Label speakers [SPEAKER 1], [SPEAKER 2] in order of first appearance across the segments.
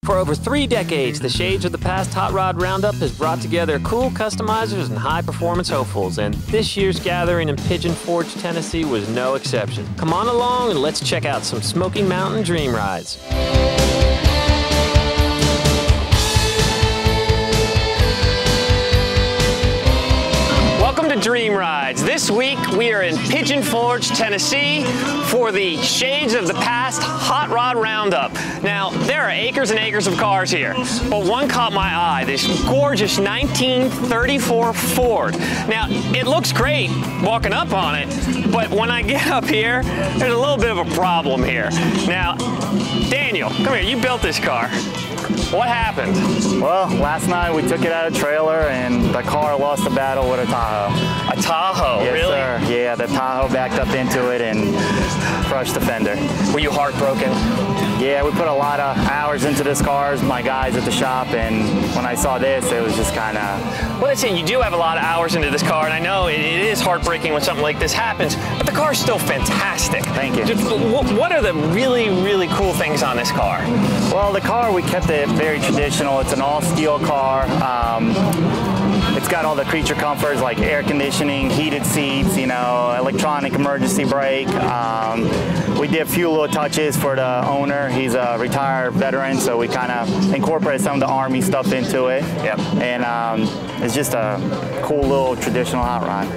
[SPEAKER 1] For over 3 decades, the Shades of the Past Hot Rod Roundup has brought together cool customizers and high-performance hopefuls, and this year's gathering in Pigeon Forge, Tennessee was no exception. Come on along and let's check out some Smoky Mountain dream rides. Welcome to Dream Rides. This week we are in Pigeon Forge, Tennessee for the Shades of the Past Hot Rod Roundup. Now, there are acres and acres of cars here, but one caught my eye, this gorgeous 1934 Ford. Now, it looks great walking up on it, but when I get up here, there's a little bit of a problem here. Now, Daniel, come here, you built this car. What happened?
[SPEAKER 2] Well, last night we took it out of the trailer and the car lost the battle with a Tahoe.
[SPEAKER 1] A Tahoe,
[SPEAKER 2] yes,
[SPEAKER 1] really?
[SPEAKER 2] Sir. Yeah, the Tahoe backed up into it and crushed the fender.
[SPEAKER 1] Were you heartbroken?
[SPEAKER 2] Yeah, we put a lot of hours into this car, my guys at the shop, and when I saw this, it was just kind of...
[SPEAKER 1] Well, let's say you do have a lot of hours into this car, and I know it is heartbreaking when something like this happens, but the car's still fantastic.
[SPEAKER 2] Thank you.
[SPEAKER 1] What are the really, really cool things on this car?
[SPEAKER 2] Well, the car, we kept it very traditional. It's an all-steel car. It's got all the creature comforts like air conditioning, heated seats, you know, electronic emergency brake. We did a few little touches for the owner. He's a retired veteran, so we kind of incorporated some of the Army stuff into it.
[SPEAKER 1] Yep.
[SPEAKER 2] And it's just a cool little traditional hot rod.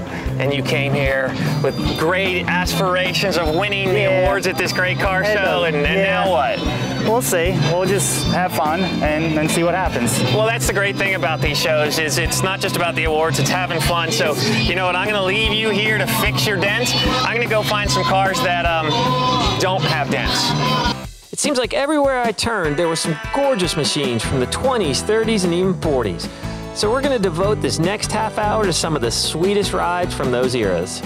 [SPEAKER 1] And you came here with great aspirations of winning the awards at this great car show, and now what?
[SPEAKER 2] We'll see. We'll just have fun and see what happens.
[SPEAKER 1] Well, that's the great thing about these shows is it's not just about the awards, it's having fun. So, you know what, I'm gonna leave you here to fix your dents. I'm gonna go find some cars that don't have dents. It seems like everywhere I turned, there were some gorgeous machines from the 20s, 30s, and even 40s. So we're gonna devote this next half hour to some of the sweetest rides from those eras.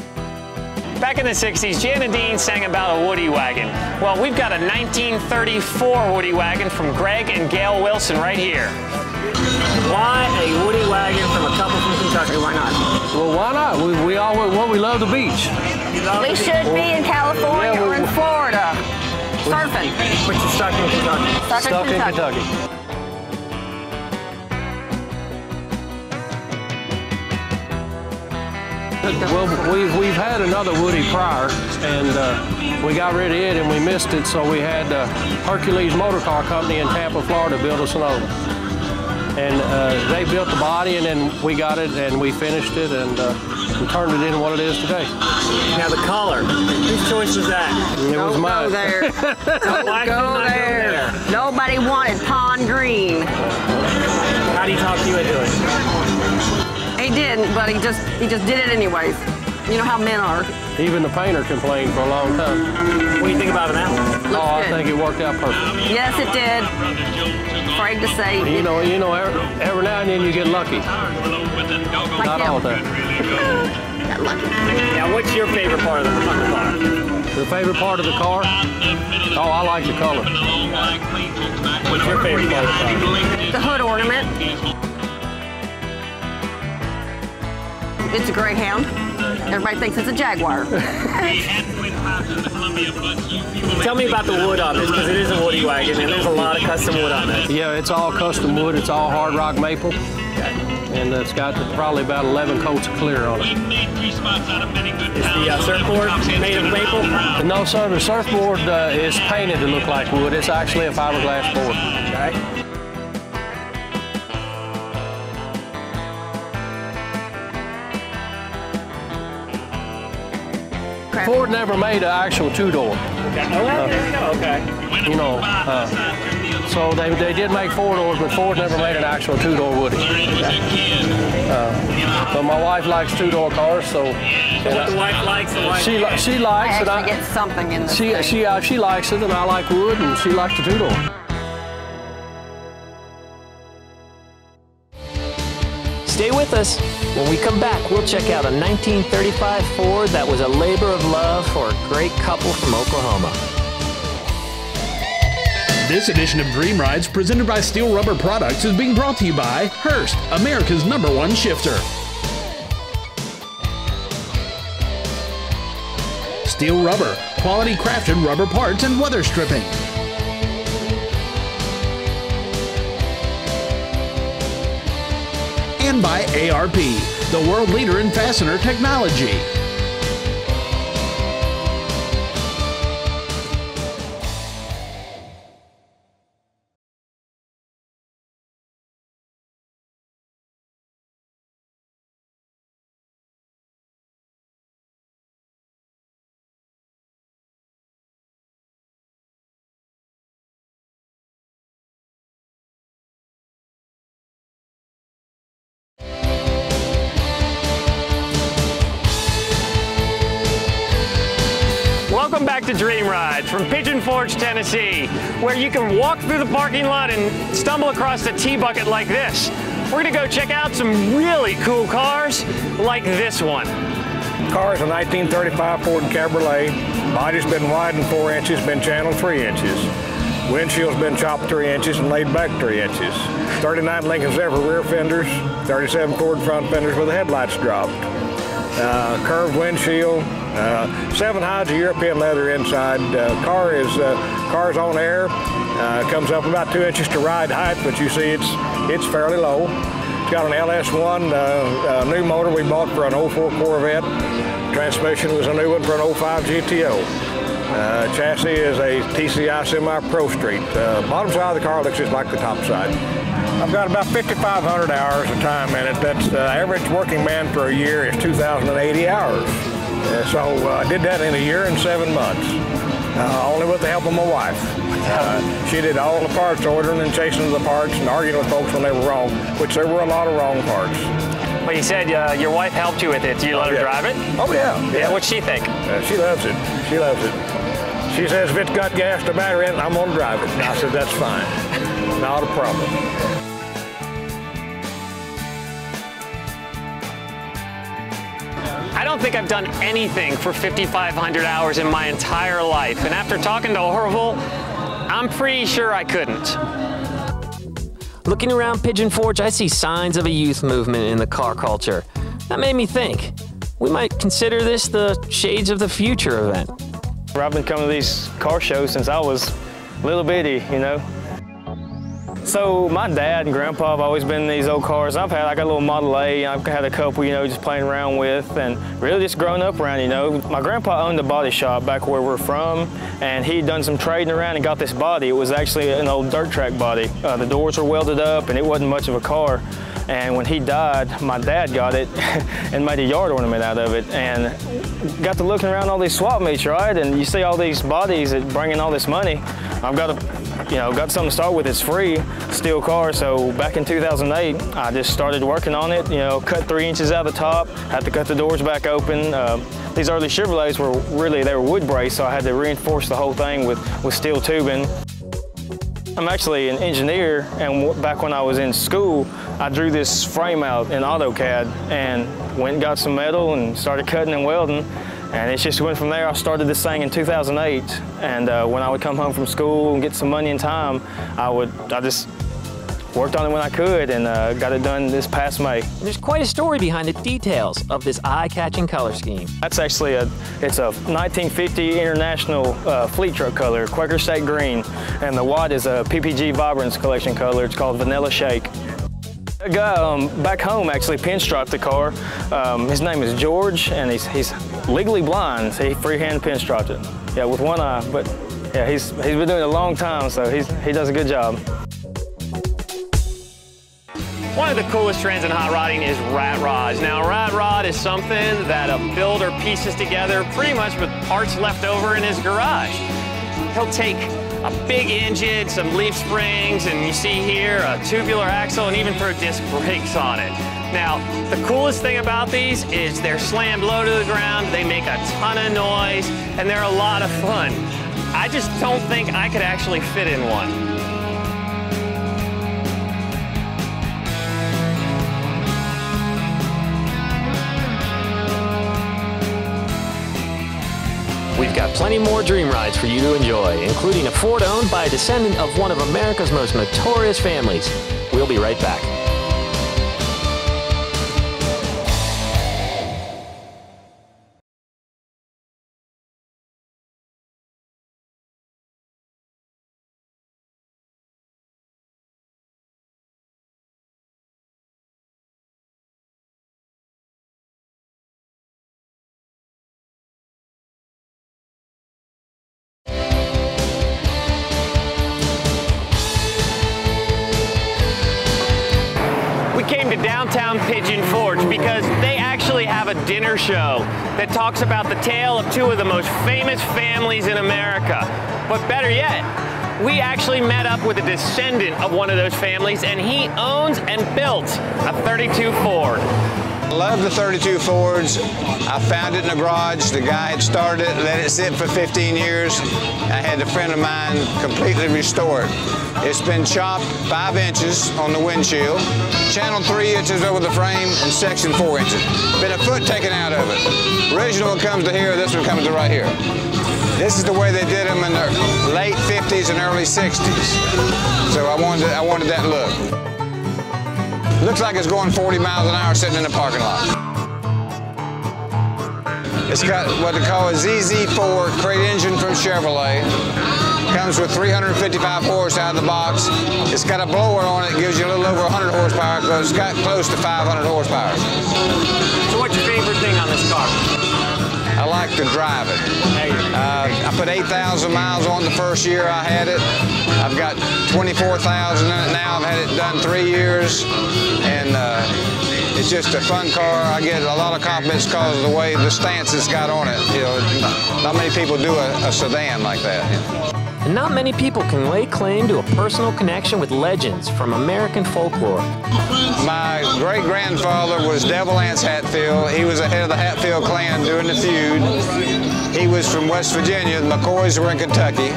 [SPEAKER 1] Back in the 60s, Jan and Dean sang about a Woody Wagon. Well, we've got a 1934 Woody Wagon from Greg and Gail Wilson right here. Why a Woody Wagon from a couple from Kentucky? Why not?
[SPEAKER 3] Well, why not? We love the beach.
[SPEAKER 4] We should be in California or in Florida surfing.
[SPEAKER 1] But you're stuck in Kentucky.
[SPEAKER 3] Stuck in Kentucky. Well, we've had another Woody prior, and we got rid of it and we missed it, so we had Hercules Motor Car Company in Tampa, Florida build us another one. And they built the body, and then we got it and we finished it and we turned it into what it is today.
[SPEAKER 1] Now the color, whose choice was that?
[SPEAKER 3] It was mine.
[SPEAKER 4] Go there. Don't go there. Nobody wanted pond green.
[SPEAKER 1] How do you talk you into it?
[SPEAKER 4] He didn't, but he just did it anyways. You know how men are.
[SPEAKER 3] Even the painter complained for a long time.
[SPEAKER 1] What do you think about it now?
[SPEAKER 4] Looks
[SPEAKER 3] I
[SPEAKER 4] good.
[SPEAKER 3] think it worked out perfect.
[SPEAKER 4] Yes, it did. Afraid to say.
[SPEAKER 3] You know, every now and then you get lucky.
[SPEAKER 4] Like
[SPEAKER 3] Not
[SPEAKER 4] him.
[SPEAKER 3] all the time.
[SPEAKER 4] Got lucky.
[SPEAKER 1] Now, what's your favorite part of the car?
[SPEAKER 3] The favorite part of the car? Oh, I like the color.
[SPEAKER 1] What's your favorite part of the car?
[SPEAKER 4] The hood ornament. It's a Greyhound. Everybody thinks it's a Jaguar.
[SPEAKER 1] Tell me about the wood on this, because it is a Woody Wagon, and there's a lot of custom wood on this.
[SPEAKER 3] Yeah, it's all custom wood. It's all hard rock maple. And it's got probably about 11 coats of clear on it.
[SPEAKER 1] Is the surfboard made of maple?
[SPEAKER 3] No, sir, the surfboard is painted to look like wood. It's actually a fiberglass board.
[SPEAKER 1] Okay.
[SPEAKER 3] Ford never made an actual two-door.
[SPEAKER 1] Okay. Oh, there you go. Okay.
[SPEAKER 3] You know, so they did make four-doors, but Ford never made an actual two-door Woody. But my wife likes two-door cars, so...
[SPEAKER 1] What the wife likes, the wife...
[SPEAKER 3] She likes it.
[SPEAKER 4] I actually get something in this thing.
[SPEAKER 3] She likes it, and I like wood, and she likes the two-door.
[SPEAKER 1] Stay with us. When we come back, we'll check out a 1935 Ford that was a labor of love for a great couple from Oklahoma.
[SPEAKER 5] This edition of Dream Rides, presented by Steel Rubber Products, is being brought to you by Hurst, America's #1 shifter. Steel Rubber, quality crafted rubber parts and weather stripping. and by ARP, the world leader in fastener technology.
[SPEAKER 1] Welcome back to Dream Rides from Pigeon Forge, Tennessee, where you can walk through the parking lot and stumble across a T-bucket like this. We're gonna go check out some really cool cars like this one.
[SPEAKER 6] Car is a 1935 Ford Cabriolet. Body's been widened 4 inches, been channeled 3 inches. Windshield's been chopped 3 inches and laid back 3 inches. 39 Lincoln Zephyr rear fenders, 37 Ford front fenders with the headlights dropped. Curved windshield, 7 hides of European leather inside. Car's on air. Comes up about 2 inches to ride height, but you see it's fairly low. It's got an LS1 new motor we bought for an 04 Corvette. Transmission was a new one for an 05 GTO. Chassis is a TCI Semi-Pro Street. Bottom side of the car looks just like the top side. I've got about 5,500 hours of time in it. That's the average working man for a year is 2,080 hours. So I did that in a year and 7 months, only with the help of my wife. She did all the parts ordering and chasing the parts and arguing with folks when they were wrong, which there were a lot of wrong parts.
[SPEAKER 1] But you said your wife helped you with it. Do you let her drive it?
[SPEAKER 6] Oh, yeah.
[SPEAKER 1] Yeah, what'd she think?
[SPEAKER 6] She loves it. She loves it. She says if it's got gas to battery in it, I'm going to drive it. And I said, that's fine. Not a problem.
[SPEAKER 1] I don't think I've done anything for 5,500 hours in my entire life. And after talking to Orville, I'm pretty sure I couldn't. Looking around Pigeon Forge, I see signs of a youth movement in the car culture. That made me think, we might consider this the Shades of the Future event.
[SPEAKER 7] I've been coming to these car shows since I was little bitty, you know. So my dad and grandpa have always been in these old cars. I've had like a little Model A, I've had a couple, you know, just playing around with, and really just growing up around, you know. My grandpa owned a body shop back where we're from, and he'd done some trading around and got this body. It was actually an old dirt track body. The doors were welded up and it wasn't much of a car. And when he died, my dad got it and made a yard ornament out of it, and got to looking around all these swap meets, right? And you see all these bodies that bring in all this money. I've got something to start with. It's free, steel car. So back in 2008, I just started working on it. You know, cut 3 inches out of the top, had to cut the doors back open. These early Chevrolets were they were wood braced, so I had to reinforce the whole thing with steel tubing. I'm actually an engineer, and back when I was in school, I drew this frame out in AutoCAD and went and got some metal and started cutting and welding. And it just went from there. I started this thing in 2008, and when I would come home from school and get some money and time, I just worked on it when I could, and got it done this past May.
[SPEAKER 1] There's quite a story behind the details of this eye-catching color scheme.
[SPEAKER 7] That's actually it's a 1950 international fleet truck color, Quaker State Green, and the white is a PPG Vibrance collection color. It's called Vanilla Shake. A guy back home actually pinstriped the car. His name is George, and he's legally blind, so he freehand pinstriped it. Yeah, with one eye, but yeah, he's been doing it a long time, so he does a good job.
[SPEAKER 1] One of the coolest trends in hot rodding is rat rods. Now, a rat rod is something that a builder pieces together pretty much with parts left over in his garage. He'll take a big engine, some leaf springs, and you see here a tubular axle, and even throw disc brakes on it. Now, the coolest thing about these is they're slammed low to the ground, they make a ton of noise, and they're a lot of fun. I just don't think I could actually fit in one. We've got plenty more dream rides for you to enjoy, including a Ford owned by a descendant of one of America's most notorious families. We'll be right back. we came to downtown Pigeon Forge because they actually have a dinner show that talks about the tale of two of the most famous families in America. But better yet, we actually met up with a descendant of one of those families, and he owns and built a 32 Ford.
[SPEAKER 8] I love the 32 Fords. I found it in a garage. The guy had started it, let it sit for 15 years. I had a friend of mine completely restore it. It's been chopped 5 inches on the windshield, channeled 3 inches over the frame, and sectioned 4 inches. Been a foot taken out of it. Original one comes to here, this one comes to right here. This is the way they did them in the late 50s and early 60s. So I wanted that look. Looks like it's going 40 miles an hour sitting in the parking lot. It's got what they call a ZZ4 crate engine from Chevrolet. Comes with 355 horse out of the box. It's got a blower on it, gives you a little over 100 horsepower, because it's got close to 500 horsepower.
[SPEAKER 1] So what's your favorite thing on this car?
[SPEAKER 8] I like to drive it. I put 8,000 miles on the first year I had it. I've got 24,000 in it now. I've had it done 3 years, and it's just a fun car. I get a lot of compliments because of the way the stance it's got on it. You know, not many people do a sedan like that. You know.
[SPEAKER 1] And not many people can lay claim to a personal connection with legends from American folklore.
[SPEAKER 8] My great-grandfather was Devil Anse Hatfield. He was the head of the Hatfield clan during the feud. He was from West Virginia. The McCoys were in Kentucky.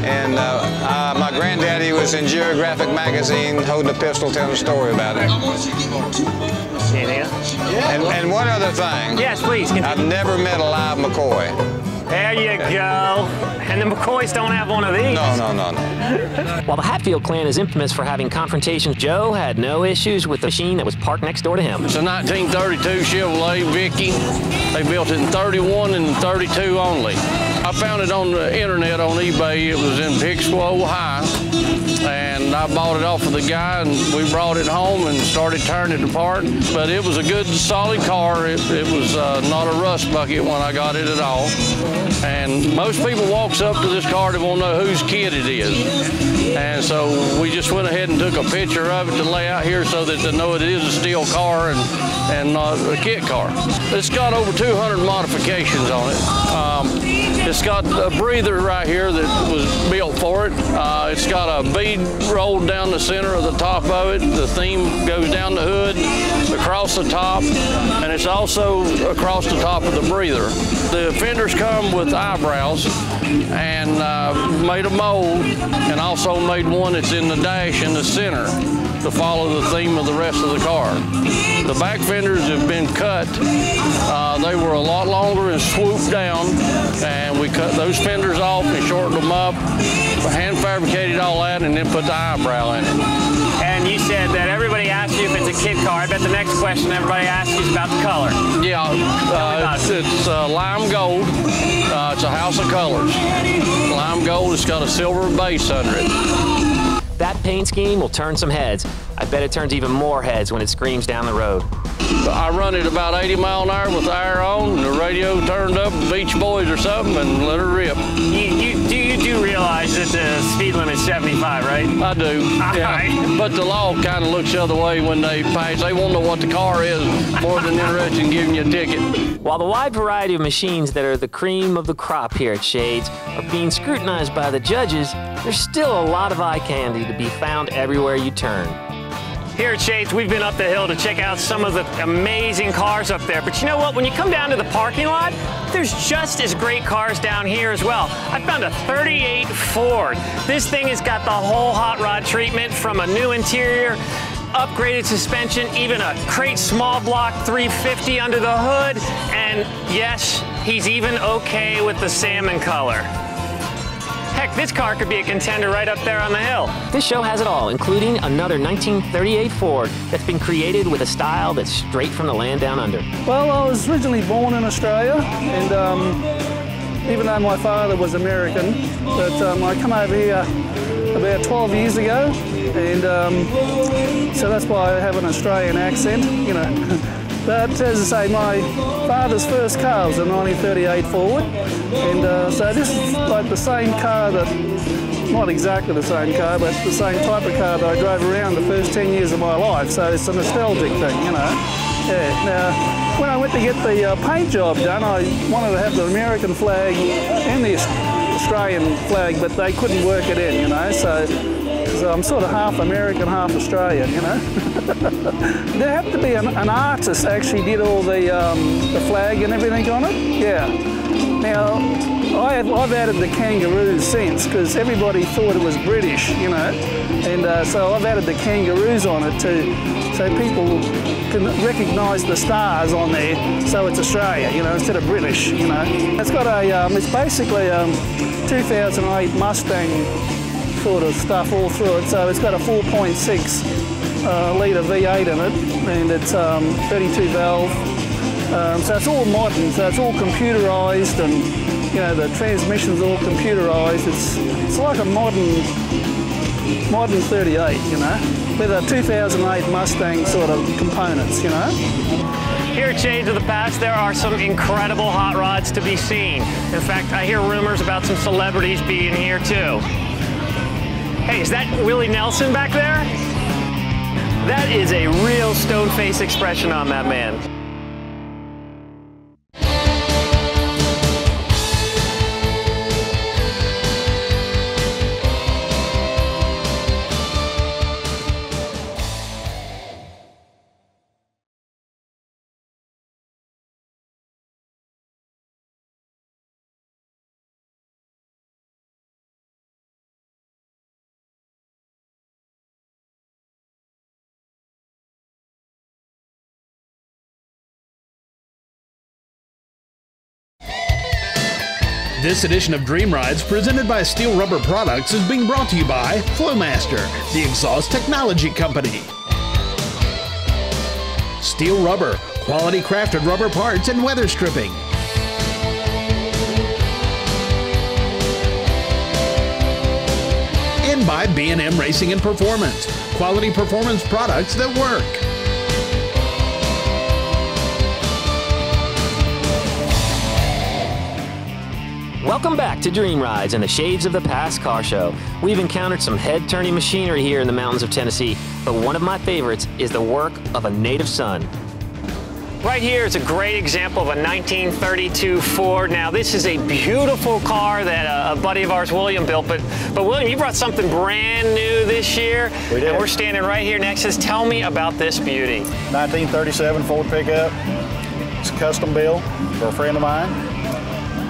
[SPEAKER 8] And my granddaddy was in Geographic magazine holding a pistol telling a story about it. And one other thing.
[SPEAKER 1] Yes, please.
[SPEAKER 8] I've never met a live McCoy.
[SPEAKER 1] There you go. And the McCoys don't have one of these.
[SPEAKER 8] No.
[SPEAKER 1] While the Hatfield clan is infamous for having confrontations, Joe had no issues with the machine that was parked next door to him.
[SPEAKER 3] It's a 1932 Chevrolet Vicky. They built it in 31 and 32 only. I found it on the internet on eBay. It was in Pixwell, Ohio. And I bought it off of the guy, and we brought it home and started tearing it apart. But it was a good, solid car. It was not a rust bucket when I got it at all. And most people walks up to this car, they won't know whose kid it is. And so we just went ahead and took a picture of it to lay out here so that they know it is a steel car and not a kit car. It's got over 200 modifications on it. It's got a breather right here that was built for it. It's got a bead rolled down the center of the top of it. The theme goes down the hood, across the top, and it's also across the top of the breather. The fenders come with eyebrows, and made a mold, and also made one that's in the dash in the center to follow the theme of the rest of the car. The back fenders have been cut. They were a lot longer and swooped down, and we cut those fenders off and shortened them up, hand fabricated all that, and then put the eyebrow in it.
[SPEAKER 1] And you said that everybody asked you if it's a kit car. I bet the next question everybody asks you is about the color.
[SPEAKER 3] Yeah, it's lime gold. It's a house of colors. Lime gold, it's got a silver base under it.
[SPEAKER 1] That paint scheme will turn some heads. I bet it turns even more heads when it screams down the road.
[SPEAKER 3] I run it about 80 miles an hour with the air on, and the radio turned up, Beach Boys or something, and let her rip.
[SPEAKER 1] You do realize that the speed limit is 75, right?
[SPEAKER 3] I do. Yeah.
[SPEAKER 1] Right.
[SPEAKER 3] But the law kind of looks the other way when they pass. They won't know what the car is more than interested in giving you a ticket.
[SPEAKER 1] While the wide variety of machines that are the cream of the crop here at Shades are being scrutinized by the judges, there's still a lot of eye candy to be found everywhere you turn. Here at Shades, we've been up the hill to check out some of the amazing cars up there. But you know what? When you come down to the parking lot, there's just as great cars down here as well. I found a 38 Ford. This thing has got the whole hot rod treatment, from a new interior, upgraded suspension, even a crate small block 350 under the hood. And yes, he's even okay with the salmon color. Heck, this car could be a contender right up there on the hill. This show has it all, including another 1938 Ford that's been created with a style that's straight from the land down under.
[SPEAKER 9] Well, I was originally born in Australia, and even though my father was American, but I come over here about 12 years ago, and so that's why I have an Australian accent, you know. But as I say, my father's first car was a 1938 Ford. And so this is like the same car that, not exactly the same car, but the same type of car that I drove around the first 10 years of my life. So it's a nostalgic thing, you know. Yeah. Now, when I went to get the paint job done, I wanted to have the American flag and the Australian flag, but they couldn't work it in, you know. So I'm sort of half American, half Australian, you know. There had to be an artist actually did all the flag and everything on it. Yeah. Now, I've added the kangaroos since, because everybody thought it was British, you know. And so I've added the kangaroos on it so people can recognise the stars on there, so it's Australia, you know, instead of British, you know. It's got it's basically a 2008 Mustang sort of stuff all through it. So it's got a 4.6 litre V8 in it, and it's 32 valve. So it's all modern, so it's all computerised, and you know, the transmission's all computerised. It's like a modern 38, you know, with a 2008 Mustang sort of components, you know.
[SPEAKER 1] Here at Shades of the Past, there are some incredible hot rods to be seen. In fact, I hear rumors about some celebrities being here too. Hey, is that Willie Nelson back there? That is a real stone-faced expression on that man.
[SPEAKER 5] This edition of Dream Rides, presented by Steel Rubber Products, is being brought to you by Flowmaster, the exhaust technology company. Steel Rubber, quality crafted rubber parts and weather stripping. And by B&M Racing and Performance, quality performance products that work.
[SPEAKER 10] Welcome back to Dream Rides and the Shades of the Past car show. We've encountered some head-turning machinery here in the mountains of Tennessee, but one of my favorites is the work of a native son.
[SPEAKER 1] Right here is a great example of a 1932 Ford. Now, this is a beautiful car that a buddy of ours, William, built. But William, you brought something brand new this year.
[SPEAKER 6] We did.
[SPEAKER 1] And we're standing right here next to us. Tell me about this beauty.
[SPEAKER 6] 1937 Ford pickup. It's a custom build for a friend of mine.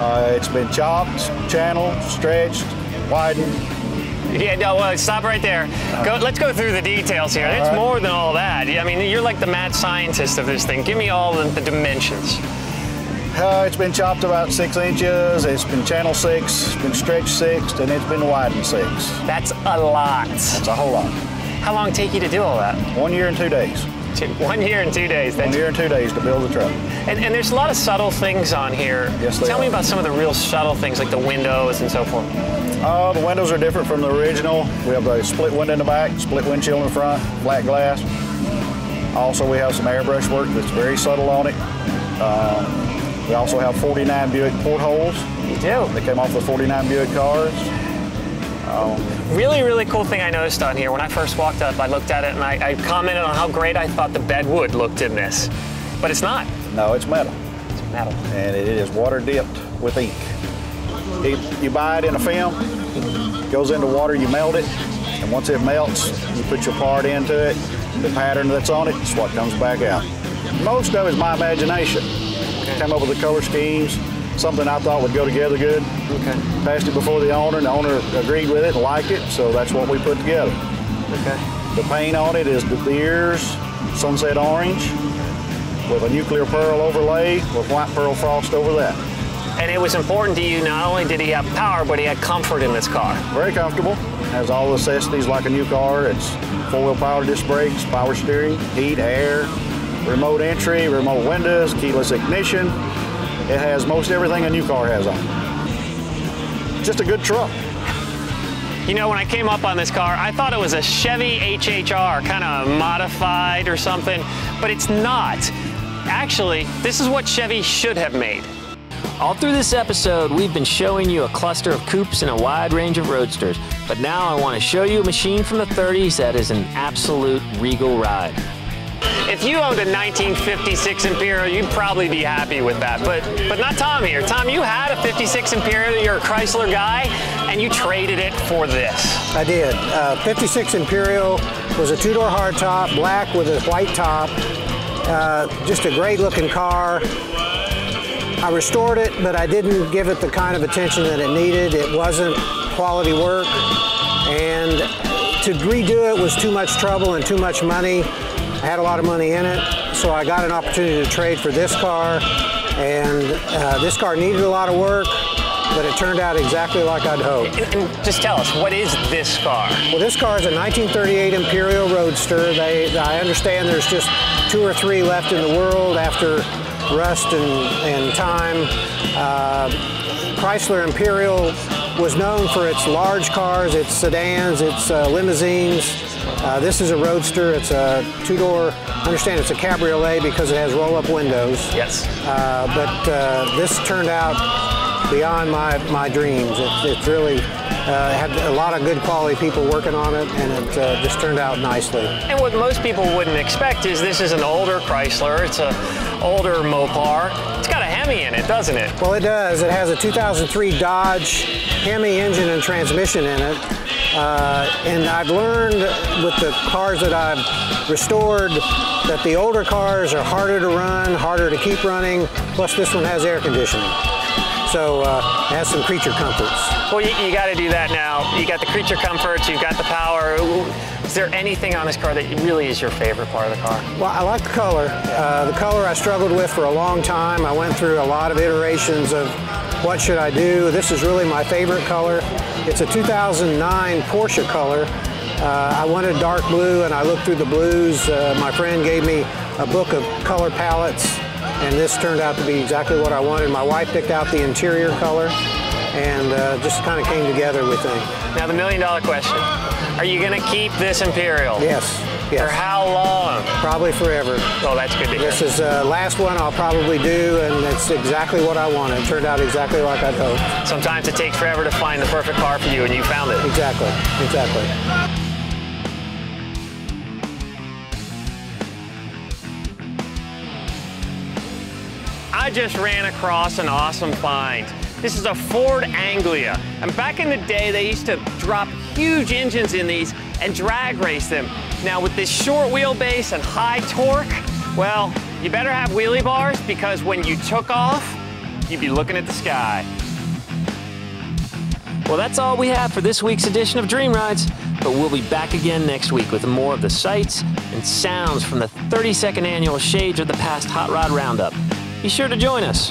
[SPEAKER 6] It's been chopped, channeled, stretched, widened.
[SPEAKER 1] Yeah, no, well, stop right there. Let's go through the details here. It's more than all that. I mean, you're like the mad scientist of this thing. Give me all the dimensions.
[SPEAKER 6] It's been chopped about 6 inches, it's been channel 6, it's been stretched 6, and it's been widened 6.
[SPEAKER 1] That's a lot.
[SPEAKER 6] That's a whole lot.
[SPEAKER 1] How long did it take you to do all that?
[SPEAKER 6] 1 year and 2 days.
[SPEAKER 1] 1 year and 2 days.
[SPEAKER 6] 1 year and 2 days to build the truck.
[SPEAKER 1] And there's a lot of subtle things on here.
[SPEAKER 6] Yes, there
[SPEAKER 1] Tell me
[SPEAKER 6] are.
[SPEAKER 1] about some of the real subtle things, like the windows and so forth.
[SPEAKER 6] The windows are different from the original. We have a split window in the back, split windshield in the front, flat glass. Also, we have some airbrush work that's very subtle on it. We also have 49 Buick portholes.
[SPEAKER 1] You do?
[SPEAKER 6] They came off the 49 Buick cars.
[SPEAKER 1] Really, really cool thing I noticed on here. When I first walked up, I looked at it and I commented on how great I thought the bed wood looked in this. But it's not.
[SPEAKER 6] No, it's metal.
[SPEAKER 1] It's metal.
[SPEAKER 6] And it is water dipped with ink. You buy it in a film, goes into water, you melt it, and once it melts, you put your part into it, the pattern that's on it is what comes back out. Most of it is my imagination. Came up with the color schemes, something I thought would go together good.
[SPEAKER 1] Okay.
[SPEAKER 6] Passed it before the owner, and the owner agreed with it and liked it, so that's what we put together.
[SPEAKER 1] Okay.
[SPEAKER 6] The paint on it is the ears, sunset orange, with a nuclear pearl overlay with white pearl frost over that.
[SPEAKER 1] And it was important to you, not only did he have power, but he had comfort in this car.
[SPEAKER 6] Very comfortable. Has all the necessities like a new car. It's 4-wheel power disc brakes, power steering, heat, air, remote entry, remote windows, keyless ignition. It has most everything a new car has on it. Just a good truck.
[SPEAKER 1] You know, when I came up on this car, I thought it was a Chevy HHR, kind of modified or something, but it's not. Actually, this is what Chevy should have made.
[SPEAKER 10] All through this episode, we've been showing you a cluster of coupes and a wide range of roadsters. But now I want to show you a machine from the 30s that is an absolute regal ride.
[SPEAKER 1] If you owned a 1956 Imperial, you'd probably be happy with that, but not Tom here. Tom, you had a 56 Imperial, you're a Chrysler guy, and you traded it for this.
[SPEAKER 11] I did. 56 Imperial was a two-door hardtop, black with a white top. Just a great looking car. I restored it, but I didn't give it the kind of attention that it needed. It wasn't quality work, and to redo it was too much trouble and too much money. I had a lot of money in it, so I got an opportunity to trade for this car, and this car needed a lot of work, but it turned out exactly like I'd hoped.
[SPEAKER 1] And just tell us, what is this car?
[SPEAKER 11] Well, this car is a 1938 Imperial Roadster. I understand there's just 2 or 3 left in the world after rust and time. Chrysler Imperial was known for its large cars, its sedans, its limousines. This is a Roadster. It's a 2-door, I understand it's a Cabriolet because it has roll-up windows.
[SPEAKER 1] Yes.
[SPEAKER 11] But this turned out beyond my dreams. It really had a lot of good quality people working on it, and it just turned out nicely.
[SPEAKER 1] And what most people wouldn't expect is this is an older Chrysler. It's an older Mopar. It's got a Hemi in it, doesn't it?
[SPEAKER 11] Well, it does. It has a 2003 Dodge Hemi engine and transmission in it. And I've learned with the cars that I've restored that the older cars are harder to run, harder to keep running, plus this one has air conditioning. So it has some creature comforts.
[SPEAKER 1] Well, you got to do that now. You got the creature comforts, you've got the power. Is there anything on this car that really is your favorite part of the car?
[SPEAKER 11] Well, I like the color. The color I struggled with for a long time. I went through a lot of iterations of what should I do. This is really my favorite color. It's a 2009 Porsche color. I wanted dark blue, and I looked through the blues. My friend gave me a book of color palettes, and this turned out to be exactly what I wanted. My wife picked out the interior color, and just kind of came together, we think.
[SPEAKER 1] Now, the million-dollar question. Are you going to keep this Imperial?
[SPEAKER 11] Yes. Yes.
[SPEAKER 1] For how long?
[SPEAKER 11] Probably forever.
[SPEAKER 1] Oh, that's good to hear.
[SPEAKER 11] This is the last one I'll probably do, and it's exactly what I wanted. It turned out exactly like I'd hoped.
[SPEAKER 1] Sometimes it takes forever to find the perfect car for you, and you found it.
[SPEAKER 11] Exactly. Exactly.
[SPEAKER 1] I just ran across an awesome find. This is a Ford Anglia, and back in the day they used to drop huge engines in these and drag race them. Now with this short wheelbase and high torque, well, you better have wheelie bars, because when you took off, you'd be looking at the sky.
[SPEAKER 10] Well, that's all we have for this week's edition of Dream Rides, but we'll be back again next week with more of the sights and sounds from the 32nd annual Shades of the Past Hot Rod Roundup. Be sure to join us.